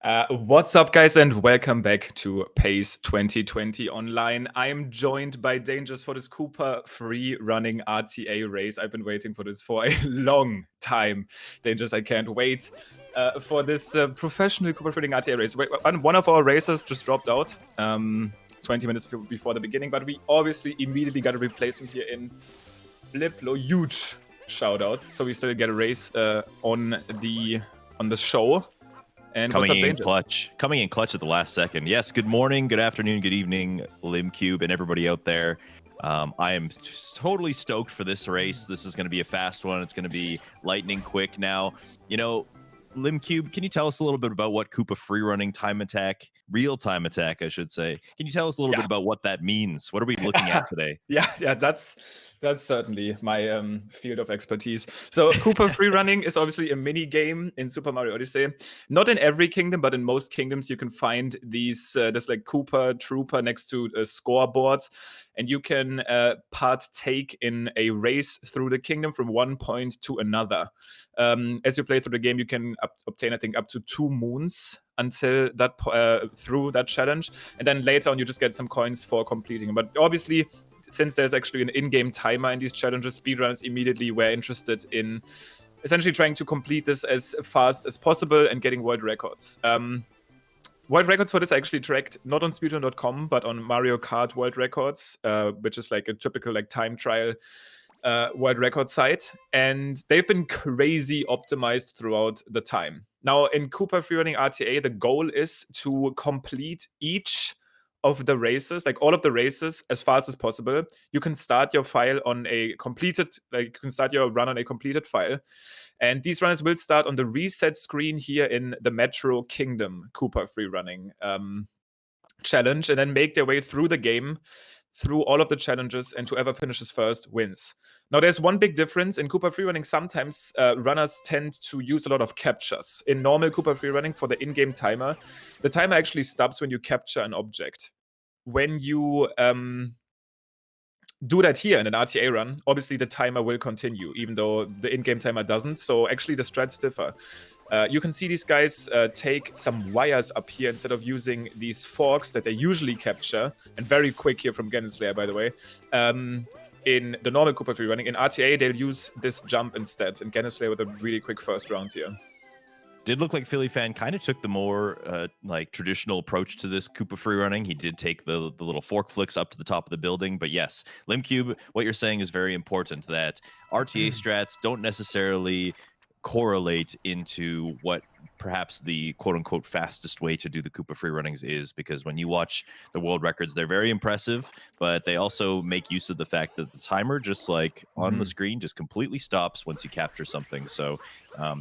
What's up, guys, and welcome back to PACE 2020 Online. I'm joined by Dangers for this Koopa Freerunning RTA race. I've been waiting for this for a long time. Dangers, I can't wait for this professional Koopa Freerunning RTA race. One of our racers just dropped out 20 minutes before the beginning, but we obviously immediately got a replacement here in BlipBlo. Huge shoutouts. So we still get a race on the show. And coming in clutch at the last second. Yes, good morning, good afternoon, good evening, LimCube and everybody out there. I am totally stoked for this race. This is going to be a fast one. It's going to be lightning quick. Now, you know, LimCube, can you tell us a little bit about what Koopa Freerunning time attack, real-time attack, I should say? Can you tell us a little bit about what that means? What are we looking at today? Yeah, that's certainly my field of expertise. So Koopa Freerunning is obviously a mini game in Super Mario Odyssey. Not in every kingdom, but in most kingdoms you can find these there's like Koopa Trooper next to scoreboards, and you can partake in a race through the kingdom from one point to another. As you play through the game, you can obtain, I think, up to 2 moons until that through that challenge, and then later on you just get some coins for completing it. But obviously, since there's actually an in-game timer in these challenges, speedrunners immediately were interested in essentially trying to complete this as fast as possible and getting world records. World records for this are actually tracked not on speedrun.com, but on Mario Kart World Records, which is like a typical like time trial world record site, and they've been crazy optimized throughout the time. Now, in Koopa Freerunning RTA, the goal is to complete each of the races, like all of the races, as fast as possible. You can start your file on a completed, like you can start your run on a completed file. And these runners will start on the reset screen here in the Metro Kingdom Koopa Freerunning challenge, and then make their way through the game, through all of the challenges, and whoever finishes first wins. Now, there's one big difference. In Koopa Freerunning, sometimes runners tend to use a lot of captures. In normal Koopa Freerunning, for the in-game timer, the timer actually stops when you capture an object. When you do that here in an RTA run, obviously the timer will continue, even though the in-game timer doesn't. So actually the strats differ. You can see these guys take some wires up here instead of using these forks that they usually capture, and very quick here from Ganon Slayer, by the way. In the normal Koopa Freerunning, in RTA, they'll use this jump instead, and Ganon Slayer with a really quick first round here. Did look like Philly Fan kind of took the more like traditional approach to this Koopa Freerunning. He did take the little fork flicks up to the top of the building. But yes, LimCube, what you're saying is very important, that RTA strats don't necessarily correlate into what perhaps the quote-unquote fastest way to do the Koopa Freerunnings is, because when you watch the world records, they're very impressive, but they also make use of the fact that the timer just like on the screen just completely stops once you capture something. So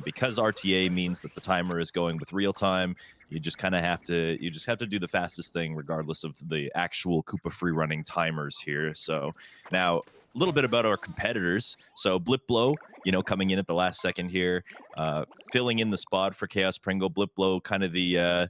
because RTA means that the timer is going with real time, you just kind of have to do the fastest thing regardless of the actual Koopa Freerunning timers here. So now a little bit about our competitors. So BlipBlo, you know, coming in at the last second here, filling in the spot for Chaos Pringle. BlipBlo, kind of the,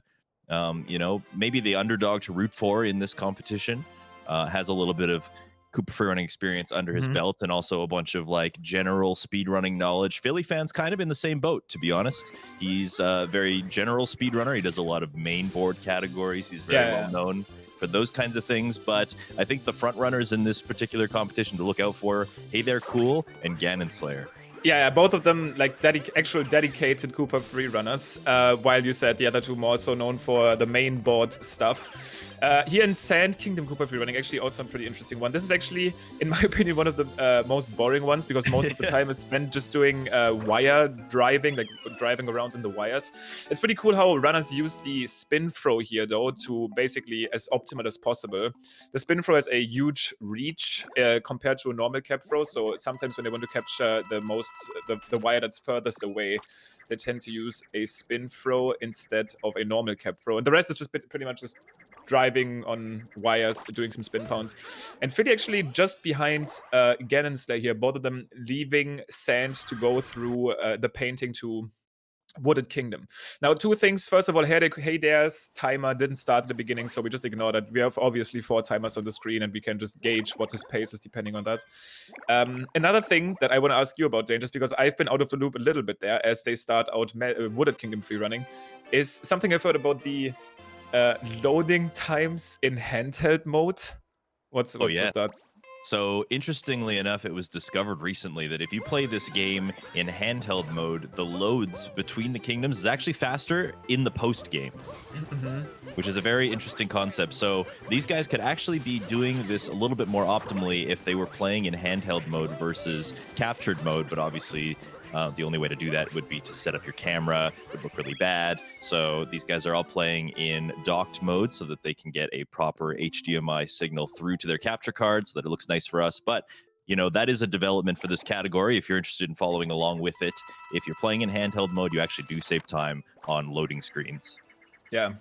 you know, maybe the underdog to root for in this competition. Has a little bit of Koopa Freerunning experience under his belt, and also a bunch of like general speedrunning knowledge. Philly Fan's kind of in the same boat, to be honest. He's a very general speedrunner. He does a lot of main board categories. He's very well known for those kinds of things, but I think the front runners in this particular competition to look out for, Hey There Cool and Ganon Slayer. Yeah, both of them like actual dedicated Koopa Freerunners, while you said the other two more so known for the main board stuff. Here in Sand Kingdom Koopa Freerunning, actually also a pretty interesting one. This is actually, in my opinion, one of the most boring ones, because most of the time it's spent just doing wire driving, like driving around in the wires. It's pretty cool how runners use the spin throw here, though, to basically as optimal as possible. The spin throw has a huge reach compared to a normal cap throw, so sometimes when they want to capture the wire that's furthest away, they tend to use a spin throw instead of a normal cap throw. And the rest is just pretty much just driving on wires, doing some spin pounds. And Philly actually just behind Ganon Slayer here, both of them leaving sand to go through the painting to Wooded Kingdom. Now, two things. First of all, Hey There's timer didn't start at the beginning, so we just ignore that. We have obviously 4 timers on the screen, and we can just gauge what his pace is depending on that. Another thing that I want to ask you about, Dane, just because I've been out of the loop a little bit there as they start out Wooded Kingdom free running, is something I've heard about the loading times in handheld mode. What's with that? So interestingly enough, it was discovered recently that if you play this game in handheld mode, the loads between the kingdoms is actually faster in the post game, which is a very interesting concept. So these guys could actually be doing this a little bit more optimally if they were playing in handheld mode versus captured mode, but obviously the only way to do that would be to set up your camera. It would look really bad. So these guys are all playing in docked mode so that they can get a proper HDMI signal through to their capture card so that it looks nice for us. But, you know, that is a development for this category. If you're interested in following along with it, if you're playing in handheld mode, you actually do save time on loading screens. Yeah.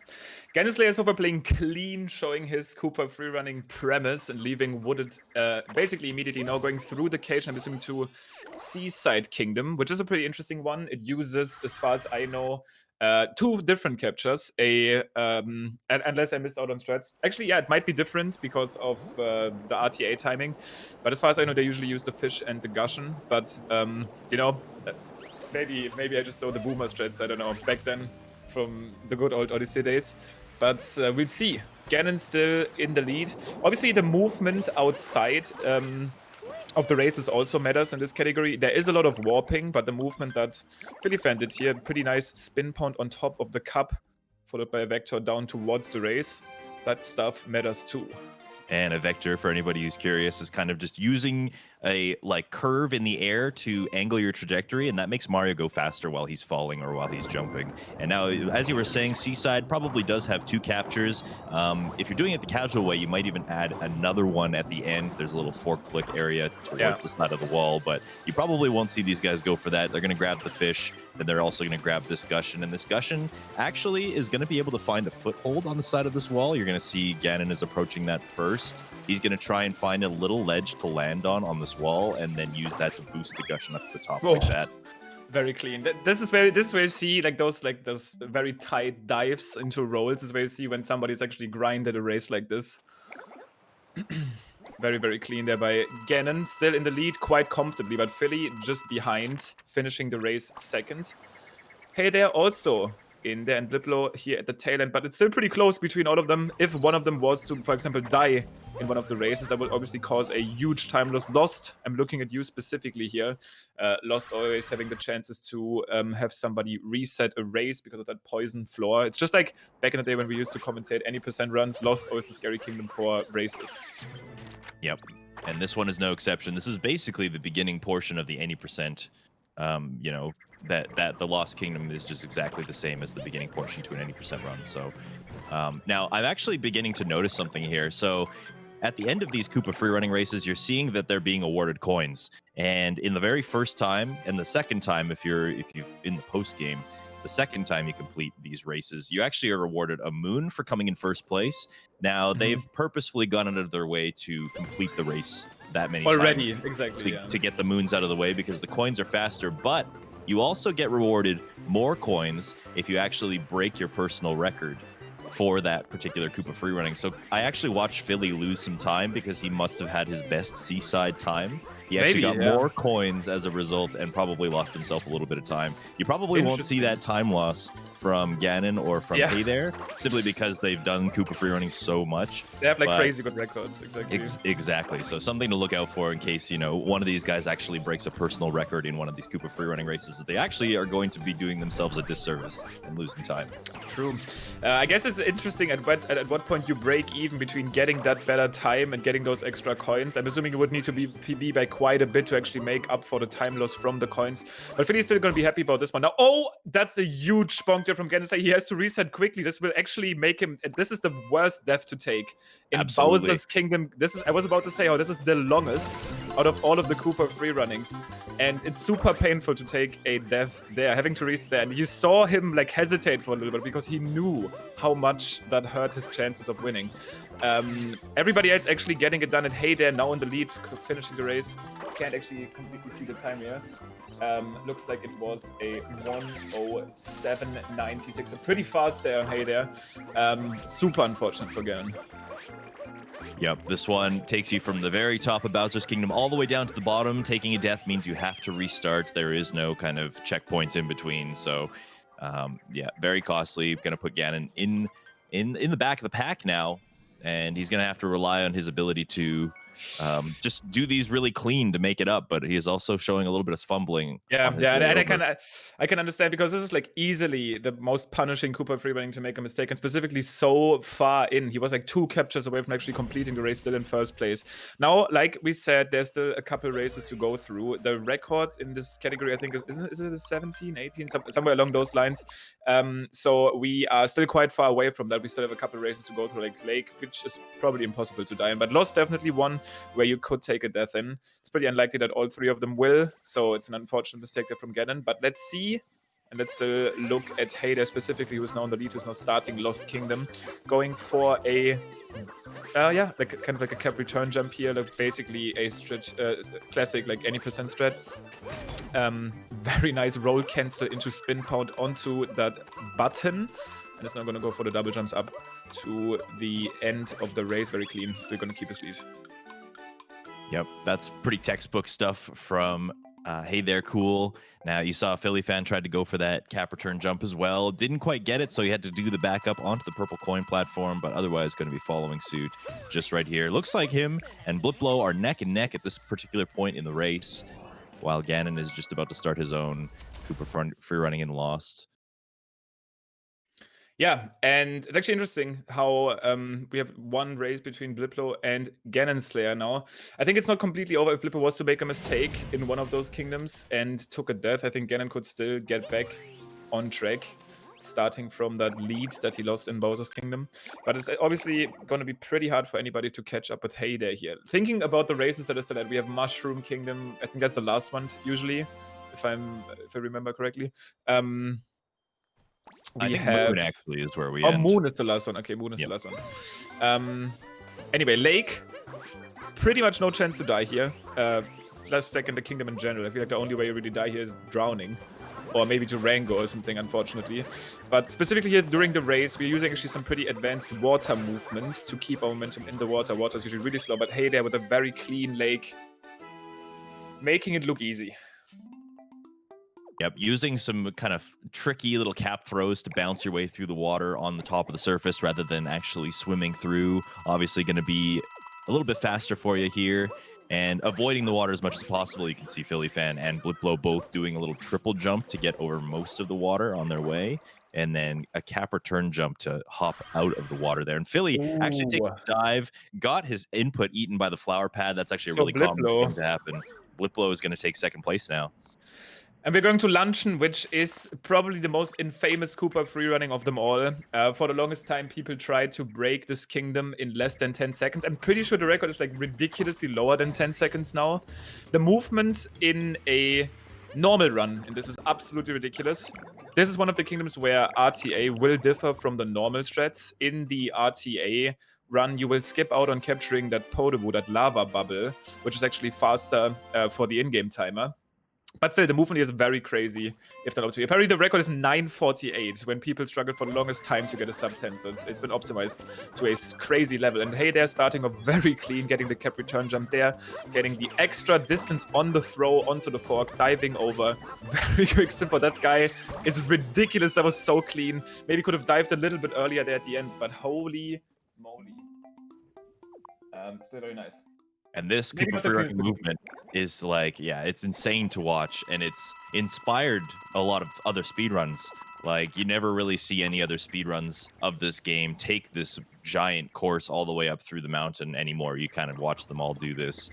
Gannislayer is over playing clean, showing his Koopa Freerunning premise and leaving Wooded basically immediately now going through the cage, I'm assuming, to Seaside Kingdom, which is a pretty interesting one. It uses, as far as I know, 2 different captures. Unless I missed out on strats. Actually, yeah, it might be different because of the RTA timing. But as far as I know, they usually use the fish and the gushen. But, you know, maybe I just know the boomer strats, I don't know, back then from the good old Odyssey days. But we'll see. Ganon still in the lead. Obviously, the movement outside of the races also matters in this category. There is a lot of warping, but the movement that Philifan did here, pretty nice spin pound on top of the cup, followed by a vector down towards the race. That stuff matters too. And a vector, for anybody who's curious, is kind of just using a curve in the air to angle your trajectory, and that makes Mario go faster while he's falling or while he's jumping. And now, as you were saying, Seaside probably does have 2 captures. If you're doing it the casual way, you might even add another one at the end. There's a little fork flick area towards the side of the wall, but you probably won't see these guys go for that. They're going to grab the fish, then they're also going to grab this gushen, and this gushen actually is going to be able to find a foothold on the side of this wall. You're going to see Ganon is approaching that first. He's going to try and find a little ledge to land on this wall, and then use that to boost the gushen up to the top like that. Very clean. This is where you see those very tight dives into rolls. This is where you see when somebody's actually grinded a race like this. Very, very clean there by Ganon. Still in the lead quite comfortably, but Philly just behind, finishing the race second. Hey there also in there, and BlipBlo here at the tail end, but it's still pretty close between all of them. If one of them was to, for example, die in one of the races, that would obviously cause a huge time loss. Lost, I'm looking at you specifically here. Lost always having the chances to have somebody reset a race because of that poison floor. It's just like back in the day when we used to commentate any percent runs. Lost always the scary kingdom for races. Yep, and this one is no exception. This is basically the beginning portion of the any percent, you know, that the Lost Kingdom is just exactly the same as the beginning portion to an 80% run. So now I'm actually beginning to notice something here. So at the end of these Koopa freerunning races, you're seeing that they're being awarded coins. And in the very first time and the second time, if you've in the post game, the second time you complete these races, you actually are awarded a moon for coming in first place. Now they've purposefully gone out of their way to complete the race that many already, times exactly, to get the moons out of the way, because the coins are faster, but you also get rewarded more coins if you actually break your personal record for that particular Koopa freerunning. So I actually watched Philly lose some time because he must have had his best Seaside time. He actually got more coins as a result and probably lost himself a little bit of time. You probably won't see that time loss from Ganon or from Hey there, simply because they've done Koopa freerunning so much. They have crazy good records, exactly. Exactly. So something to look out for in case, you know, one of these guys actually breaks a personal record in one of these Koopa freerunning races, that they actually are going to be doing themselves a disservice and losing time. True. I guess it's interesting at what point you break even between getting that better time and getting those extra coins. I'm assuming you would need to be PB by quite a bit to actually make up for the time loss from the coins. But Philly's still going to be happy about this one. Now, that's a huge bonk there from Gannislayer. He has to reset quickly. This will actually make him... This is the worst death to take. In Bowser's Kingdom, I was about to say, this is the longest out of all of the Koopa freerunnings. And it's super painful to take a death there, having to reset there. And you saw him hesitate for a little bit because he knew how much that hurt his chances of winning. Everybody else actually getting it done at Hey there, now in the lead, finishing the race. Can't actually completely see the time here. Looks like it was a 1:07.96. So pretty fast there. Hey there. Super unfortunate for Gannon. Yep, this one takes you from the very top of Bowser's Kingdom all the way down to the bottom. Taking a death means you have to restart. There is no kind of checkpoints in between. So, yeah, very costly. Going to put Ganon in the back of the pack now, and he's going to have to rely on his ability to just do these really clean to make it up. But he is also showing a little bit of fumbling. Yeah, and I can understand, because this is like easily the most punishing Koopa Freerunning to make a mistake, and specifically so far in. He was like 2 captures away from actually completing the race, still in first place. Now, like we said, there's still a couple races to go through. The record in this category, I think, is it a 17, 18, somewhere along those lines. So we are still quite far away from that. We still have a couple races to go through, like Lake, which is probably impossible to die in, but Lost definitely one where you could take a death in. It's pretty unlikely that all 3 of them will, so it's an unfortunate mistake there from Ganon. But let's see, and let's look at Hayder specifically, who's now on the lead, who's now starting Lost Kingdom, going for a like kind of like a cap return jump here, like basically a stretch, classic like any percent strat. Very nice roll cancel into spin pound onto that button, and is now going to go for the double jumps up to the end of the race. Very clean. Still going to keep his lead. Yep, that's pretty textbook stuff from Hey There Cool. Now, you saw Philly fan tried to go for that cap return jump as well. Didn't quite get it, so he had to do the backup onto the purple coin platform, but otherwise going to be following suit just right here. Looks like him and BlipBlo are neck and neck at this particular point in the race, while Ganon is just about to start his own Koopa Freerunning in Lost. Yeah, and it's actually interesting how we have one race between BlipBlo and Ganon Slayer now. I think it's not completely over. If BlipBlo was to make a mistake in one of those kingdoms and took a death, I think Ganon could still get back on track, starting from that lead that he lost in Bowser's Kingdom. But it's obviously going to be pretty hard for anybody to catch up with Hey There here. Thinking about the races that are still at, we have Mushroom Kingdom. I think that's the last one, usually, if I remember correctly. I think Moon actually is where we end. Moon is the last one. Okay, Moon is the last one. Anyway, Lake, pretty much no chance to die here. Last stack in the kingdom in general. I feel like the only way you really die here is drowning. Or maybe to Rango or something, unfortunately. But specifically here during the race, we're using actually some pretty advanced water movement to keep our momentum in the water. Water is usually really slow, but Hey There with a very clean Lake, making it look easy. Yep, using some kind of tricky little cap throws to bounce your way through the water on the top of the surface rather than actually swimming through. Obviously going to be a little bit faster for you here. And avoiding the water as much as possible. You can see Philly fan and BlipBlo both doing a little triple jump to get over most of the water on their way. And then a cap return jump to hop out of the water there. And Philly actually taking a dive, got his input eaten by the flower pad. That's actually a really common thing to happen. BlipBlo is going to take second place now. And we're going to Luncheon, which is probably the most infamous Koopa freerunning of them all. For the longest time, people tried to break this kingdom in less than 10 seconds. I'm pretty sure the record is like ridiculously lower than 10 seconds now. The movement in a normal run, and this is absolutely ridiculous. This is one of the kingdoms where RTA will differ from the normal strats. In the RTA run, you will skip out on capturing that Podoboo, that lava bubble, which is actually faster for the in-game timer. But still, the movement is very crazy if they're optimized. Apparently, the record is 9:48 when people struggled for the longest time to get a sub 10. So it's been optimized to a crazy level. And Hey There starting off very clean, getting the cap return jump there, getting the extra distance on the throw onto the fork, diving over. Very quick spin for that guy is ridiculous. That was so clean. Maybe could have dived a little bit earlier there at the end, but holy moly. Still very nice. And this Koopa Freerunning movement is like, yeah, it's insane to watch, and it's inspired a lot of other speedruns. Like, you never really see any other speedruns of this game take this giant course all the way up through the mountain anymore. You kind of watch them all do this.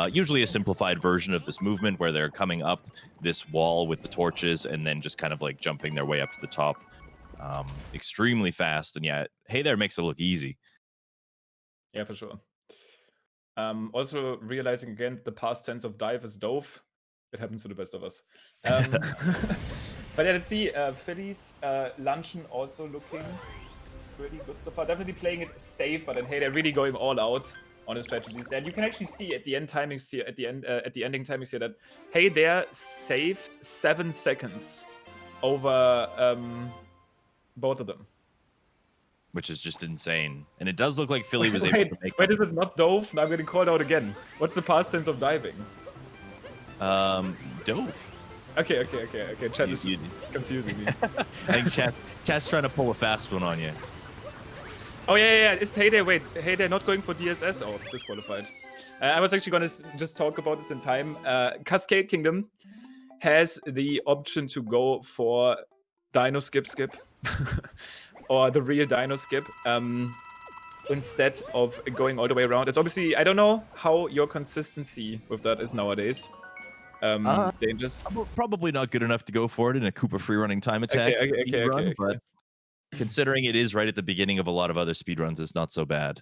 Usually a simplified version of this movement where they're coming up this wall with the torches and then just kind of like jumping their way up to the top extremely fast. And yeah, Hey There makes it look easy. Yeah, for sure. Also realizing again the past tense of dive is dove. It happens to the best of us. But yeah, let's see. Philly's Luncheon also looking pretty good so far. Definitely playing it safer than Hey There, really going all out on his strategies. And you can actually see at the end timings here, at the ending timings here, that Hey There saved 7 seconds over both of them. Which is just insane. And it does look like Philly was able to make Wait, is it not dove? Now I'm getting called out again. What's the past tense of diving? Dove. Okay. Chat is just confusing me. I think chat's trying to pull a fast one on you. Oh, yeah. It's Hey There. Wait, Hey There not going for DSS? Oh, disqualified. I was actually going to just talk about this in time. Cascade Kingdom has the option to go for Dino Skip or the real Dino Skip instead of going all the way around. It's obviously, I don't know how your consistency with that is nowadays. Dangerous. Probably not good enough to go for it in a Koopa Freerunning time attack speedrun, but considering it is right at the beginning of a lot of other speedruns, it's not so bad.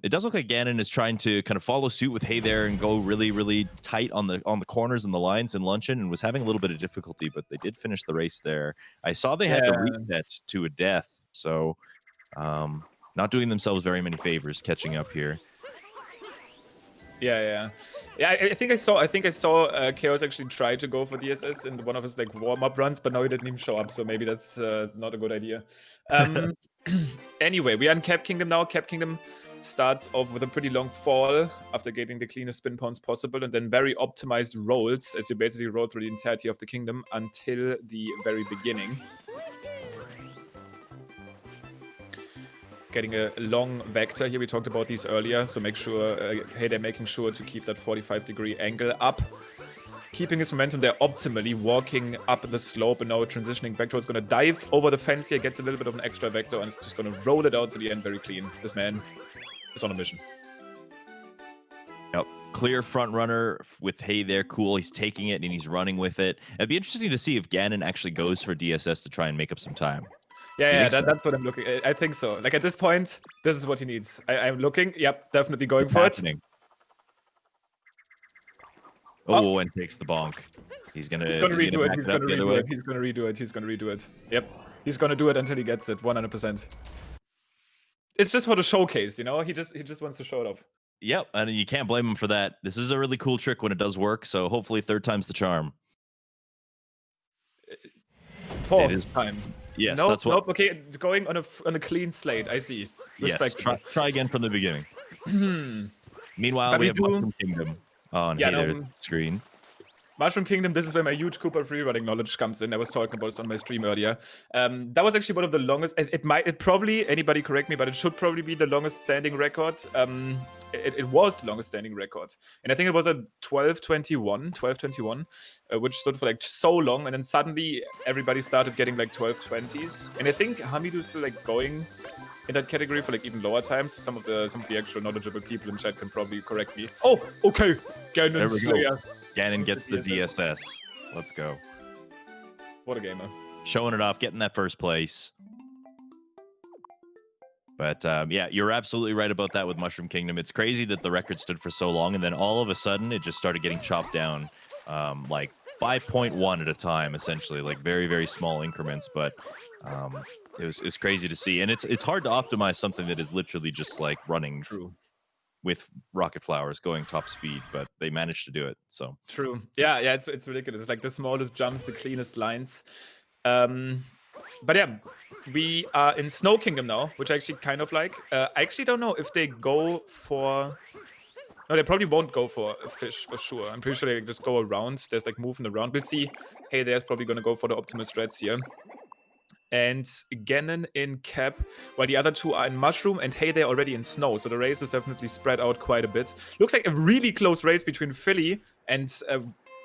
It does look like Ganon is trying to kind of follow suit with Hey There and go really, really tight on the corners and the lines in Luncheon, and was having a little bit of difficulty, but they did finish the race there. I saw they had to reset to a death, so not doing themselves very many favors catching up here. Yeah. I think I saw Chaos actually try to go for DSS in one of his like warm-up runs, but now he didn't even show up, so maybe that's not a good idea. Anyway, we are in Cap Kingdom now. Cap Kingdom starts off with a pretty long fall after getting the cleanest spin pounds possible, and then very optimized rolls as you basically roll through the entirety of the kingdom until the very beginning. Getting a long vector here. We talked about these earlier, so make sure, Hey There making sure to keep that 45-degree angle up. Keeping his momentum there optimally, walking up the slope and now transitioning back towards, going to dive over the fence here, gets a little bit of an extra vector, and is just going to roll it out to the end very clean. This man is on a mission. Yep. Clear front runner with Hey There, cool. He's taking it and he's running with it. It'd be interesting to see if Ganon actually goes for DSS to try and make up some time. Yeah, that's what I'm looking at. I think so. Like at this point, this is what he needs. I'm looking. Yep, definitely going for it. Oh, and takes the bonk. He's gonna redo it. He's gonna redo it. Yep. He's gonna do it until he gets it, 100%. It's just for the showcase, you know? He just wants to show it off. Yep, and you can't blame him for that. This is a really cool trick when it does work, so hopefully third time's the charm. Fourth time. Yes, that's what. Nope. Okay, going on a clean slate. I see. Yes, try again from the beginning. Meanwhile, we have Mushroom Kingdom on Hey There's screen. Mushroom Kingdom, this is where my huge Koopa Freerunning knowledge comes in. I was talking about this on my stream earlier. That was actually one of the longest. It probably, anybody correct me, but it should probably be the longest standing record. It was the longest standing record. And I think it was a 12:21, which stood for like so long. And then suddenly everybody started getting like 12:20s. And I think Hamidu's still like going in that category for like even lower times. Some of the actual knowledgeable people in chat can probably correct me. Oh, okay. Ganon Slayer. Ganon gets the DSS. Let's go. What a gamer. Showing it off, getting that first place. But yeah, you're absolutely right about that with Mushroom Kingdom. It's crazy that the record stood for so long, and then all of a sudden it just started getting chopped down like 5.1 at a time, essentially, like very, very small increments. But it's crazy to see. And it's hard to optimize something that is literally just like running with rocket flowers going top speed, but they managed to do it. So true. Yeah, it's ridiculous. It's like the smallest jumps, the cleanest lines. But yeah, we are in Snow Kingdom now, which I actually kind of like. I actually don't know if they go for. No, they probably won't go for a fish for sure. I'm pretty sure they just go around. There's like moving around. We'll see. Hey, there's probably gonna go for the optimal strats here. And Ganon in Cap, while the other two are in Mushroom, and Hey There already in Snow. So the race is definitely spread out quite a bit. Looks like a really close race between Philly and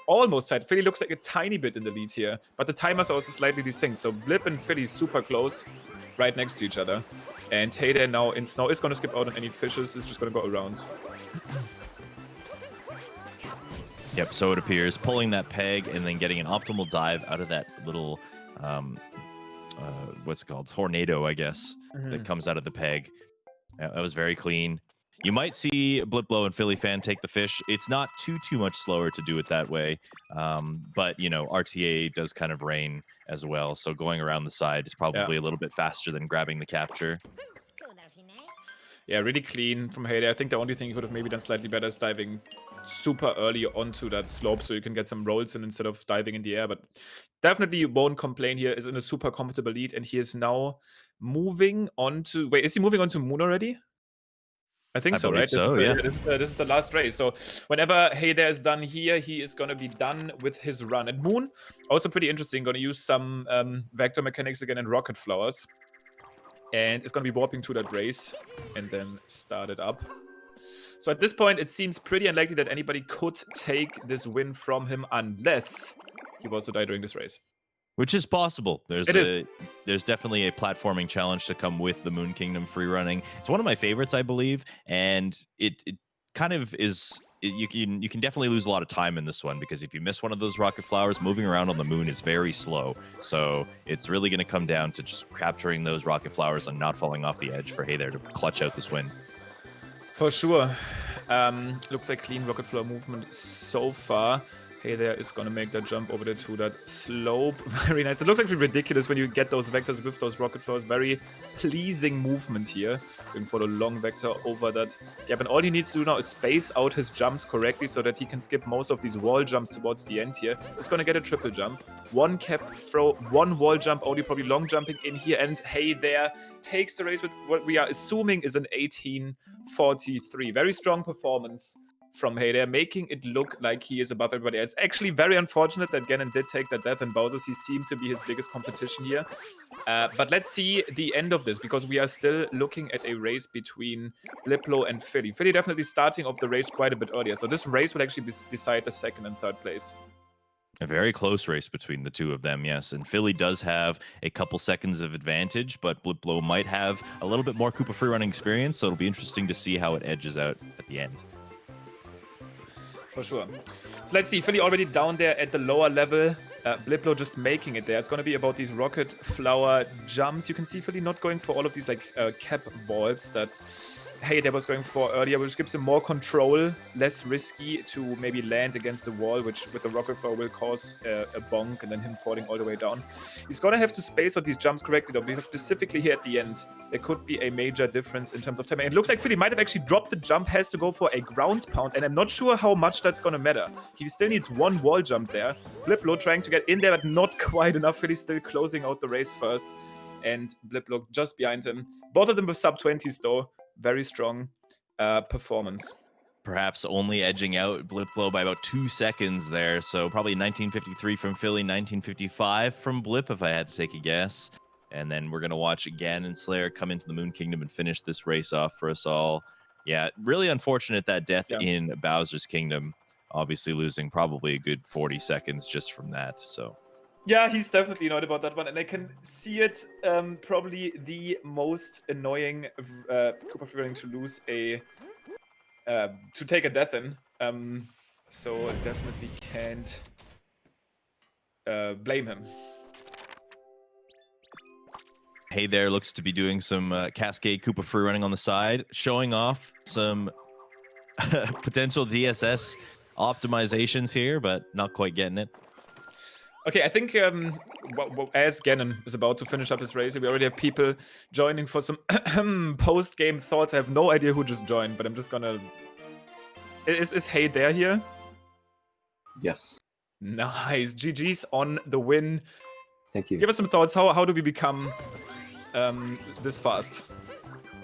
almost tied. Philly looks like a tiny bit in the lead here, but the timers are also slightly desynced. So Blip and Philly super close, right next to each other. And Hey There now in Snow is going to skip out on any fishes. It's just going to go around. Yep, so it appears. Pulling that peg and then getting an optimal dive out of that little... what's it called? Tornado, I guess, that comes out of the peg. That was very clean. You might see BlipBlo and Philly Fan take the fish. It's not too much slower to do it that way. But, you know, RTA does kind of reign as well. So going around the side is probably a little bit faster than grabbing the capture. Yeah, really clean from Hayday. I think the only thing he could have maybe done slightly better is diving super early onto that slope so you can get some rolls in instead of diving in the air. But definitely won't complain here. Is in a super comfortable lead, and he is now moving on to... Wait, is he moving on to Moon already? I think I so, believe right? so, yeah. This is the last race. So whenever Hayday is done here, he is going to be done with his run. And Moon, also pretty interesting. Going to use some vector mechanics again and rocket flowers. And it's going to be warping to that race and then start it up. So at this point, it seems pretty unlikely that anybody could take this win from him unless he was to die during this race. Which is possible. There's definitely a platforming challenge to come with the Moon Kingdom free running. It's one of my favorites, I believe, and it kind of is. You can definitely lose a lot of time in this one because if you miss one of those rocket flowers, moving around on the moon is very slow. So it's really going to come down to just capturing those rocket flowers and not falling off the edge for Hayday to clutch out this win. For sure. Looks like clean rocket flower movement so far. Hayday is going to make that jump over there to that slope. Very nice. It looks actually ridiculous when you get those vectors with those rocket flowers. Very pleasing movement here. Going for the long vector over that. Yeah, and all he needs to do now is space out his jumps correctly so that he can skip most of these wall jumps towards the end here. He's going to get a triple jump. One cap throw, one wall jump, only probably long jumping in here. And Hayday takes the race with what we are assuming is an 18:43. Very strong performance from Hayday, making it look like he is above everybody else. Actually, very unfortunate that Ganon did take that death in Bowser's. He seemed to be his biggest competition here. But let's see the end of this, because we are still looking at a race between BlipBlo and Philly. Philly definitely starting off the race quite a bit earlier. So this race will actually decide the second and third place. A very close race between the two of them, yes. And Philly does have a couple seconds of advantage, but BlipBlo might have a little bit more Koopa Freerunning experience, so it'll be interesting to see how it edges out at the end. For sure. So let's see. Philly already down there at the lower level. BlipBlo just making it there. It's going to be about these rocket flower jumps. You can see Philly not going for all of these like cap balls that Hayday was going for earlier, which gives him more control, less risky to maybe land against the wall, which with the rocket flower will cause a bonk and then him falling all the way down. He's going to have to space out these jumps correctly though, because specifically here at the end, there could be a major difference in terms of timing. It looks like Philly might have actually dropped the jump, has to go for a ground pound, and I'm not sure how much that's going to matter. He still needs one wall jump there. BlipBlo trying to get in there, but not quite enough. Philly still closing out the race first, and BlipBlo just behind him. Both of them with sub-20s though. Very strong performance. Perhaps only edging out BlipBlo by about 2 seconds there. So probably 1953 from Philly, 1955 from Blip, if I had to take a guess. And then we're going to watch Ganon Slayer come into the Moon Kingdom and finish this race off for us all. Yeah, really unfortunate that death in Bowser's Kingdom. Obviously losing probably a good 40 seconds just from that, so... Yeah, he's definitely annoyed about that one, and I can see it. Probably the most annoying Koopa Freerunning to lose a to take a death in. So I definitely can't blame him. Hey there looks to be doing some Cascade Koopa Freerunning on the side, showing off some potential DSS optimizations here, but not quite getting it. Okay, I think as Ganon is about to finish up his race, we already have people joining for some post-game thoughts. I have no idea who just joined, but I'm just gonna... Is Hay there here? Yes. Nice. GG's on the win. Thank you. Give us some thoughts. How do we become this fast?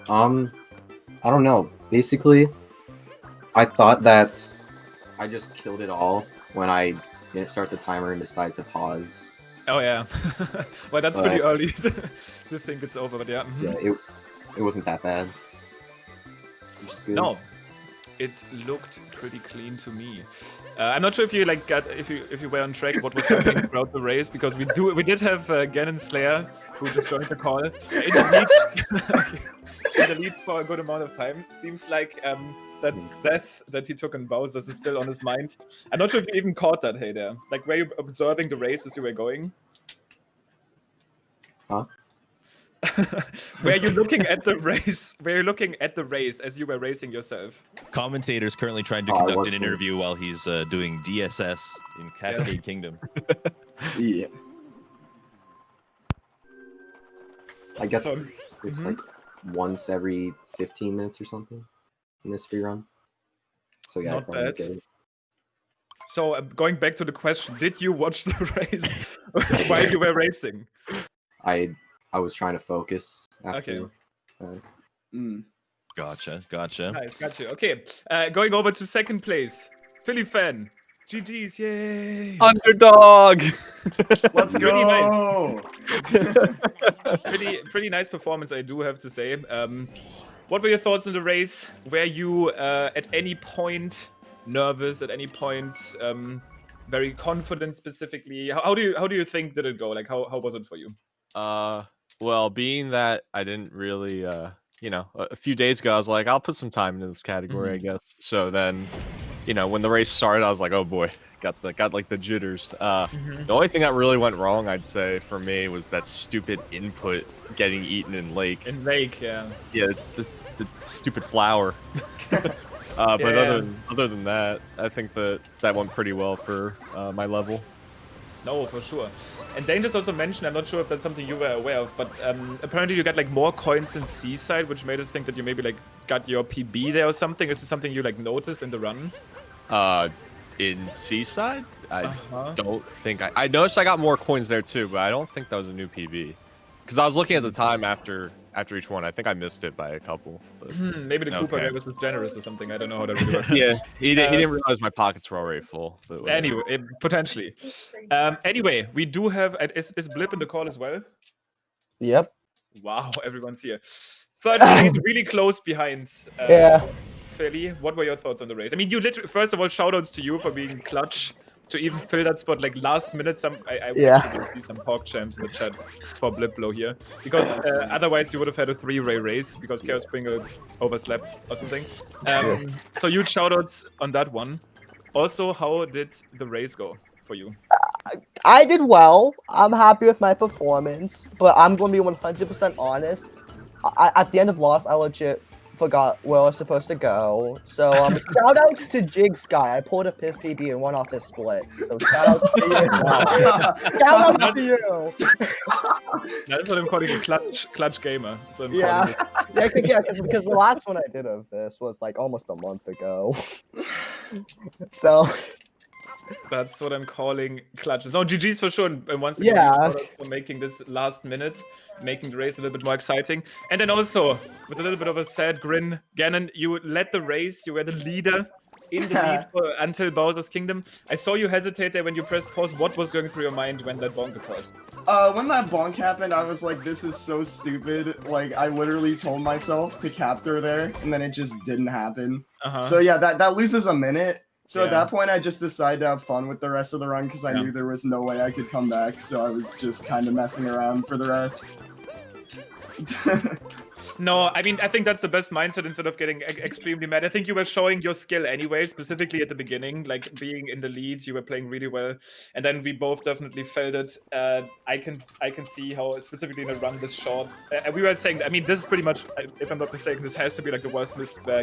I don't know. Basically, I thought that I just killed it all when I didn't start the timer and decided to pause. Oh yeah. Well, that's pretty early to think it's over, but yeah. Yeah, it wasn't that bad. Which is good. No, it looked pretty clean to me. I'm not sure if you like got if you were on track what was happening throughout the race, because we did have Ganon Slayer who just joined the call in the lead for a good amount of time. Seems like that death that he took in Bowser's is still on his mind. I'm not sure if you even caught that, Hey there. Like, were you observing the race as you were going? Huh? Were you looking at the race? Were you looking at the race as you were racing yourself? Commentators currently trying to conduct an interview while he's doing DSS in Cascade Kingdom. Yeah. I guess it's like once every 15 minutes or something in this free run. So yeah, Not I'd probably bad. get it. So going back to the question, did you watch the race while you were racing? I was trying to focus after. Gotcha. Nice, got you. Okay, going over to second place, Philly fan. GG's, yay! Underdog. Let's Pretty go. Pretty nice performance, I do have to say. What were your thoughts on the race? Were you at any point nervous? At any point very confident? Specifically, how do you think did it go? Like how was it for you? Well, being that I didn't really, you know, a few days ago, I was like, I'll put some time into this category, I guess. So then, you know, when the race started, I was like, oh boy, got like the jitters. The only thing that really went wrong, I'd say, for me was that stupid input getting eaten in Lake. In Lake, yeah. Yeah, the stupid flower. But other than that, I think that went pretty well for my level. No, for sure. And Dane just also mentioned, I'm not sure if that's something you were aware of, but apparently you got like more coins in Seaside, which made us think that you maybe like got your PB there or something. Is this something you like noticed in the run? In Seaside, I don't think I noticed I got more coins there too, but I don't think that was a new PB. Because I was looking at the time after each one. I think I missed it by a couple. But... maybe the Koopa guy was generous or something. I don't know how that really works. Yeah, he didn't realize my pockets were already full. But anyway, potentially. Anyway, we do have... Is Blip in the call as well? Yep. Wow, everyone's here. Third place, really close behind Philly. What were your thoughts on the race? I mean, you literally... First of all, shoutouts to you for being clutch to even fill that spot like last minute. I see some Hawk champs in the chat for BlipBlo here, because otherwise you would have had a 3-ray race because Chaos Springer overslept or something. So huge shoutouts on that one. Also, how did the race go for you? I did well. I'm happy with my performance, but I'm going to be 100% honest. At the end of Lost, I legit forgot where I was supposed to go. So shout outs to Jig Sky. I pulled a piss PB and won off his split. So shout out to you. Shout out to you. That's what I'm calling a clutch gamer. So because the last one I did of this was like almost a month ago. So that's what I'm calling clutches. No, GG's for sure. And once again, shout out for making this last minute, making the race a little bit more exciting. And then also, with a little bit of a sad grin, Gannon, you led the race. You were the leader in the lead until Bowser's Kingdom. I saw you hesitate there when you pressed pause. What was going through your mind when that bonk occurred? When that bonk happened, I was like, this is so stupid. Like, I literally told myself to capture there, and then it just didn't happen. So yeah, that loses a minute. So at that point, I just decided to have fun with the rest of the run because I knew there was no way I could come back. So I was just kind of messing around for the rest. No, I mean, I think that's the best mindset instead of getting extremely mad. I think you were showing your skill anyway, specifically at the beginning, like being in the lead, you were playing really well. And then we both definitely felt it. I can see how, specifically in a run this short, we were saying, I mean, this is pretty much, if I'm not mistaken, this has to be like the worst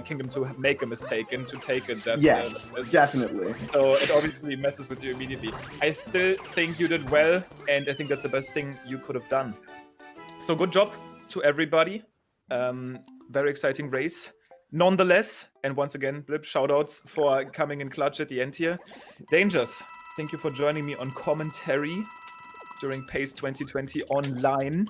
kingdom to make a mistake and to take it. Yes, definitely. So it obviously messes with you immediately. I still think you did well, and I think that's the best thing you could have done. So good job to everybody. Very exciting race. Nonetheless, and once again, Blip, shoutouts for coming in clutch at the end here. Dangers, thank you for joining me on commentary during PACE 2020 online.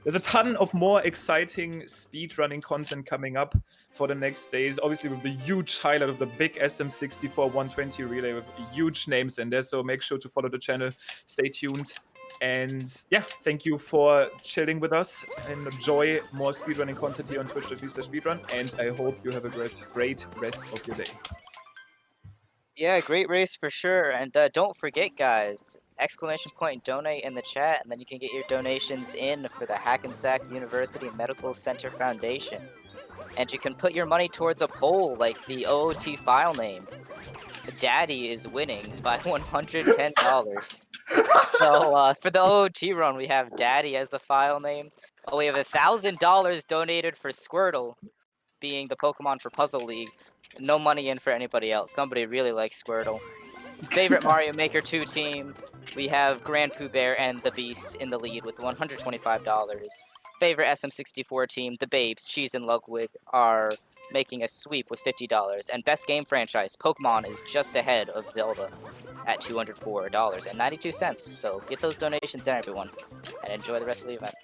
There's a ton of more exciting speedrunning content coming up for the next days. Obviously, with the huge highlight of the big SM64 120 relay with huge names in there. So make sure to follow the channel. Stay tuned. And yeah, thank you for chilling with us and enjoy more speedrunning content here on twitch.tv/speedrun. And I hope you have a great rest of your day. Yeah, great race for sure. And don't forget, guys, ! donate in the chat, and then you can get your donations in for the Hackensack University Medical Center Foundation. And you can put your money towards a poll like the OOT file name. Daddy is winning by $110. So for the OOT run, we have Daddy as the file name. Oh, we have $1,000 donated for Squirtle, being the Pokemon for Puzzle League. No money in for anybody else. Somebody really likes Squirtle. Favorite Mario Maker 2 team, we have Grand Pooh Bear and the Beast in the lead with $125. favorite SM64 team, the Babes, Cheese and Lugwig, are making a sweep with $50. And best game franchise, Pokemon, is just ahead of Zelda at $204.92. So get those donations in, everyone, and enjoy the rest of the event.